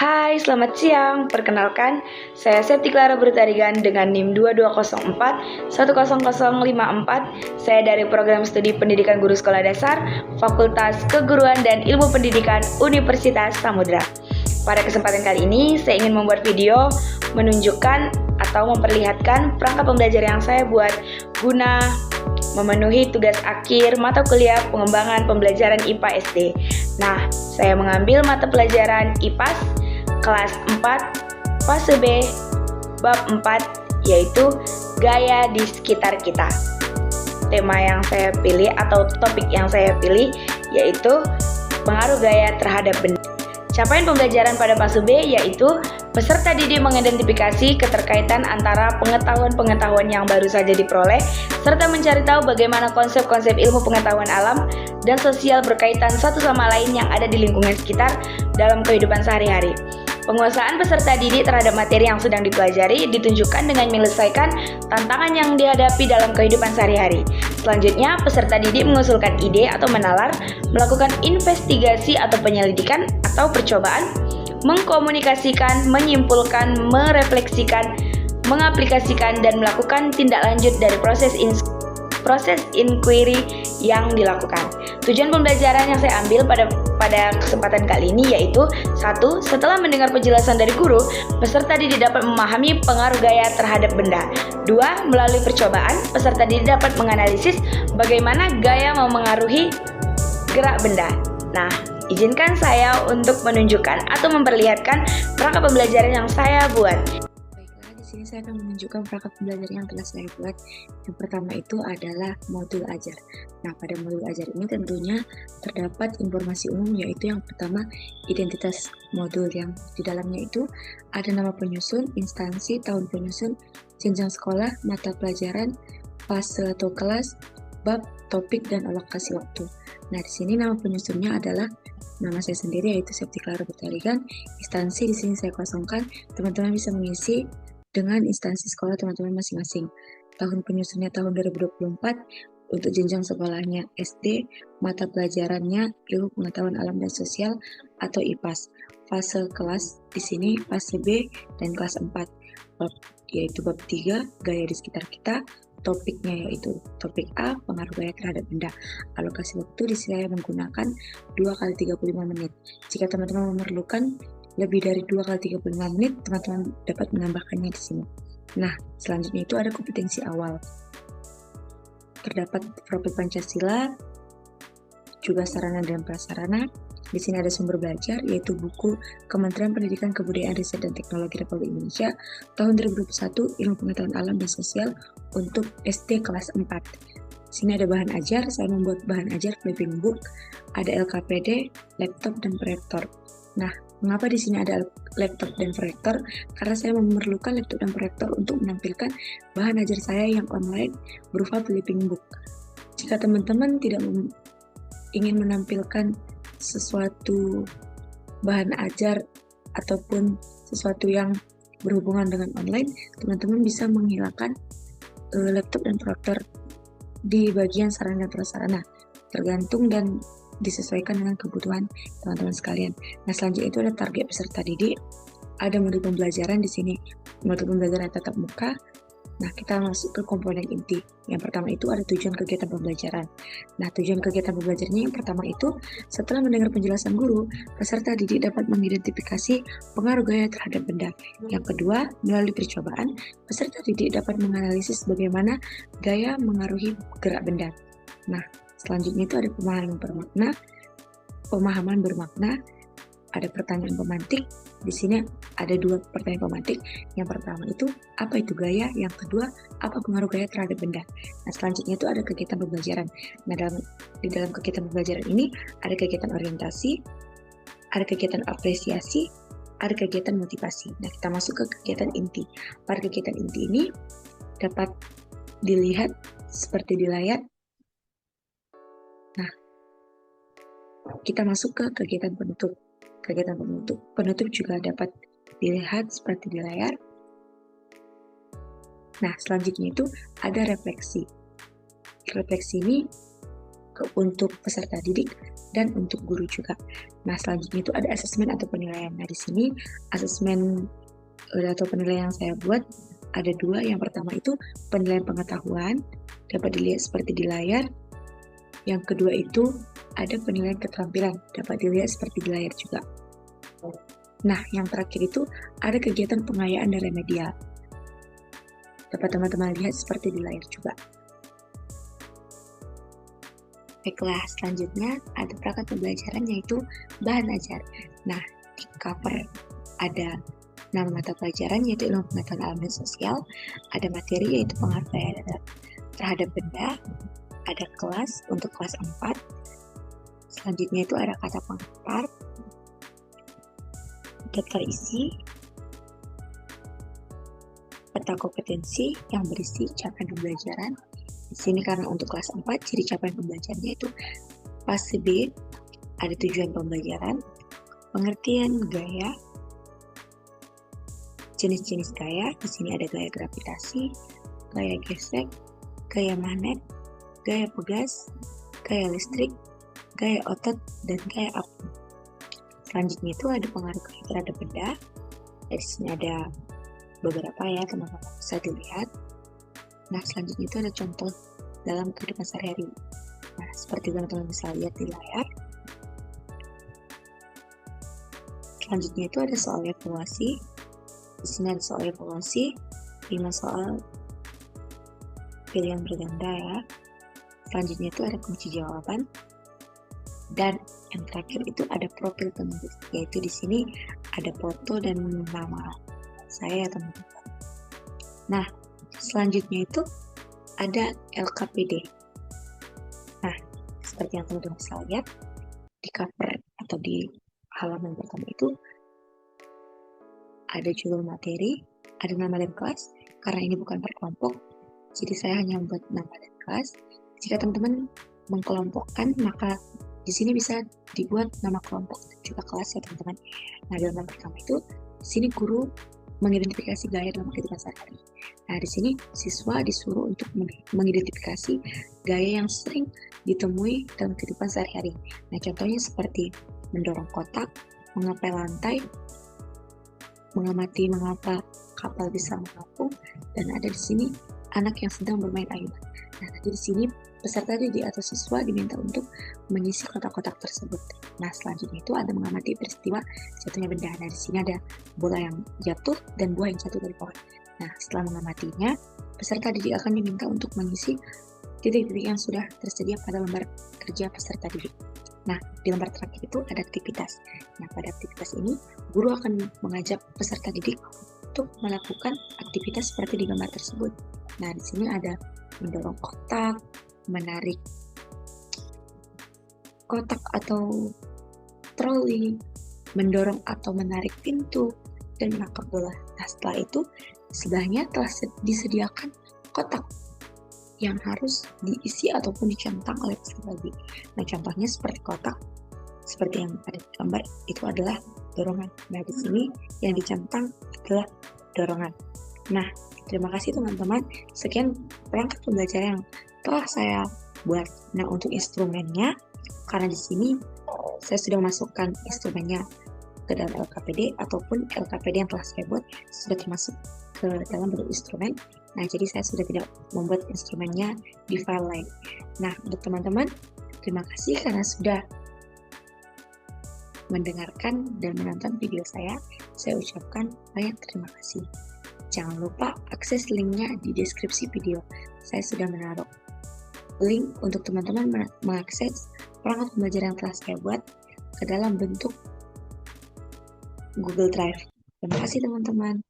Hai, selamat siang. Perkenalkan, saya Septi Clara Bertarigan dengan NIM 2204 10054. Saya dari Program Studi Pendidikan Guru Sekolah Dasar, Fakultas Keguruan dan Ilmu Pendidikan Universitas Samudra. Pada kesempatan kali ini, saya ingin membuat video menunjukkan atau memperlihatkan perangkat pembelajar yang saya buat guna memenuhi tugas akhir mata kuliah pengembangan pembelajaran IPA SD. Nah, saya mengambil mata pelajaran IPAS kelas 4 fase B bab 4, yaitu gaya di sekitar kita. Tema yang saya pilih atau topik yang saya pilih yaitu pengaruh gaya terhadap benda. Capaian pembelajaran pada fase B yaitu peserta didik mengidentifikasi keterkaitan antara pengetahuan-pengetahuan yang baru saja diperoleh serta mencari tahu bagaimana konsep-konsep ilmu pengetahuan alam dan sosial berkaitan satu sama lain yang ada di lingkungan sekitar dalam kehidupan sehari-hari. Penguasaan peserta didik terhadap materi yang sedang dipelajari ditunjukkan dengan menyelesaikan tantangan yang dihadapi dalam kehidupan sehari-hari. Selanjutnya, peserta didik mengusulkan ide atau menalar, melakukan investigasi atau penyelidikan atau percobaan, mengkomunikasikan, menyimpulkan, merefleksikan, mengaplikasikan, dan melakukan tindak lanjut dari proses inquiry yang dilakukan. Tujuan pembelajaran yang saya ambil pada kesempatan kali ini yaitu 1. Setelah mendengar penjelasan dari guru, peserta didik dapat memahami pengaruh gaya terhadap benda. 2. Melalui percobaan, peserta didik dapat menganalisis bagaimana gaya memengaruhi gerak benda. Nah, izinkan saya untuk menunjukkan atau memperlihatkan perangkat pembelajaran yang saya buat. Di sini saya akan menunjukkan perangkat pembelajaran yang telah saya buat. Yang pertama itu adalah modul ajar. Nah, pada modul ajar ini tentunya terdapat informasi umum, yaitu yang pertama identitas modul, yang di dalamnya itu ada nama penyusun, instansi, tahun penyusun, jenjang sekolah, mata pelajaran, fase atau kelas, bab, topik, dan alokasi waktu. Nah, di sini nama penyusunnya adalah nama saya sendiri, yaitu Septi Clara Bertarigan. Instansi di sini saya kosongkan, teman-teman bisa mengisi dengan instansi sekolah teman-teman masing-masing. Tahun penyusunnya tahun 2024, untuk jenjang sekolahnya SD, mata pelajarannya ilmu pengetahuan alam dan sosial atau IPAS. Fase kelas di sini fase B dan kelas 4, yaitu bab 3, gaya di sekitar kita. Topiknya yaitu topik A, pengaruh gaya terhadap benda. Alokasi waktu di sini saya menggunakan 2 kali 35 menit. Jika teman-teman memerlukan lebih dari 2 kali 35 menit, teman-teman dapat menambahkannya di sini. Nah, selanjutnya itu ada kompetensi awal. Terdapat profil Pancasila, juga sarana dan prasarana. Di sini ada sumber belajar, yaitu buku Kementerian Pendidikan, Kebudayaan, Riset, dan Teknologi Republik Indonesia tahun 2021, Ilmu Pengetahuan Alam dan Sosial untuk SD kelas 4. Di sini ada bahan ajar, saya membuat bahan ajar flipping book, ada LKPD, laptop, dan proyektor. Nah, mengapa di sini ada laptop dan proyektor? Karena saya memerlukan laptop dan proyektor untuk menampilkan bahan ajar saya yang online berupa flipping book. Jika teman-teman tidak ingin menampilkan sesuatu bahan ajar ataupun sesuatu yang berhubungan dengan online, teman-teman bisa menghilangkan laptop dan proyektor di bagian sarana dan prasarana, tergantung dan disesuaikan dengan kebutuhan teman-teman sekalian. Nah, selanjutnya itu ada target peserta didik, ada modul pembelajaran di sini, modul pembelajaran tatap muka. Nah, kita masuk ke komponen inti. Yang pertama itu ada tujuan kegiatan pembelajaran. Nah, tujuan kegiatan pembelajarannya yang pertama itu, setelah mendengar penjelasan guru, peserta didik dapat mengidentifikasi pengaruh gaya terhadap benda. Yang kedua, melalui percobaan, peserta didik dapat menganalisis bagaimana gaya mengaruhi gerak benda. Nah, selanjutnya itu ada pemahaman bermakna, ada pertanyaan pemantik. Di sini ada 2 pertanyaan pemantik. Yang pertama itu, apa itu gaya? Yang kedua, apa pengaruh gaya terhadap benda? Nah, selanjutnya itu ada kegiatan pembelajaran. Nah, di dalam kegiatan pembelajaran ini ada kegiatan orientasi, ada kegiatan apresiasi, ada kegiatan motivasi. Nah, kita masuk ke kegiatan inti. Pada kegiatan inti ini dapat dilihat seperti di layar. Nah, kita masuk ke kegiatan penutup. Kegiatan penutup juga dapat dilihat seperti di layar. Nah, selanjutnya itu ada refleksi. Refleksi ini untuk peserta didik dan untuk guru juga. Nah, selanjutnya itu ada asesmen atau penilaian. Nah, di sini asesmen atau penilaian yang saya buat ada dua. Yang pertama itu penilaian pengetahuan, dapat dilihat seperti di layar. Yang kedua itu ada penilaian keterampilan, dapat dilihat seperti di layar juga. Nah, yang terakhir itu ada kegiatan pengayaan dan remedial. Dapat teman-teman lihat seperti di layar juga. Baiklah, selanjutnya ada perangkat pembelajaran yaitu bahan ajar. Nah, di cover ada nama mata pelajaran yaitu ilmu pengetahuan alam dan sosial, ada materi yaitu pengertian terhadap benda, ada kelas untuk kelas 4. Selanjutnya itu ada kata pengantar, daftar isi, peta kompetensi yang berisi capaian pembelajaran. Di sini karena untuk kelas 4, ciri capaian pembelajarannya itu fase B, ada tujuan pembelajaran, pengertian gaya, jenis-jenis gaya. Di sini ada gaya gravitasi, gaya gesek, gaya magnet, gaya pegas, gaya listrik, gaya otot, dan gaya api. Selanjutnya itu ada pengaruh gaya terhadap benda. Di sini ada beberapa ya, teman-teman bisa dilihat. Nah, selanjutnya itu ada contoh dalam kehidupan sehari-hari. Nah, seperti teman-teman bisa lihat di layar. Selanjutnya itu ada soal evaluasi. Di sini ada soal evaluasi, 5 soal pilihan berganda ya. Selanjutnya itu ada kunci jawaban. Dan yang terakhir itu ada profil penulis, yaitu di sini ada foto dan nama saya ya teman-teman. Nah, selanjutnya itu ada LKPD. Nah, seperti yang teman-teman bisa lihat di cover atau di halaman pertama itu ada judul materi, ada nama dan kelas. Karena ini bukan per kelompok, jadi saya hanya membuat nama dan kelas. Jika teman-teman mengkelompokkan, maka di sini bisa dibuat nama kelompok dan juga kelas ya teman-teman. Nah, dalam yang pertama itu, di sini guru mengidentifikasi gaya dalam kehidupan sehari-hari. Nah, di sini siswa disuruh untuk mengidentifikasi gaya yang sering ditemui dalam kehidupan sehari-hari. Nah, contohnya seperti mendorong kotak, mengapai lantai, mengamati mengapa kapal bisa mengapung, dan ada di sini anak yang sedang bermain ayunan. Nah, nanti di sini peserta didik atau siswa diminta untuk mengisi kotak-kotak tersebut. Nah, selanjutnya itu ada mengamati peristiwa jatuhnya benda. Nah, di sini ada bola yang jatuh dan buah yang jatuh dari pohon. Nah, setelah mengamatinya, peserta didik akan diminta untuk mengisi titik-titik yang sudah tersedia pada lembar kerja peserta didik. Nah, di lembar terakhir itu ada aktivitas. Nah, pada aktivitas ini, guru akan mengajak peserta didik untuk melakukan aktivitas seperti di gambar tersebut. Nah, di sini ada mendorong kotak, menarik kotak atau troli, mendorong atau menarik pintu, dan menangkap bola. Nah, setelah itu, sebelahnya telah disediakan kotak yang harus diisi ataupun dicentang oleh peserta didik. Nah, contohnya seperti kotak, seperti yang ada di gambar, itu adalah dorongan. Nah, di sini yang dicentang adalah dorongan. Nah, terima kasih teman-teman. Sekian perangkat pembelajaran yang telah saya buat. Nah, untuk instrumennya, karena di sini saya sudah masukkan instrumennya ke dalam LKPD ataupun LKPD yang telah saya buat sudah termasuk ke dalam bentuk instrumen. Nah, jadi saya sudah tidak membuat instrumennya di file lain. Nah, untuk teman-teman, terima kasih karena sudah mendengarkan dan menonton video saya. Saya ucapkan banyak terima kasih. Jangan lupa akses linknya di deskripsi video. Saya sudah menaruh link untuk teman-teman mengakses perangkat pembelajaran yang telah saya buat ke dalam bentuk Google Drive. Terima kasih teman-teman.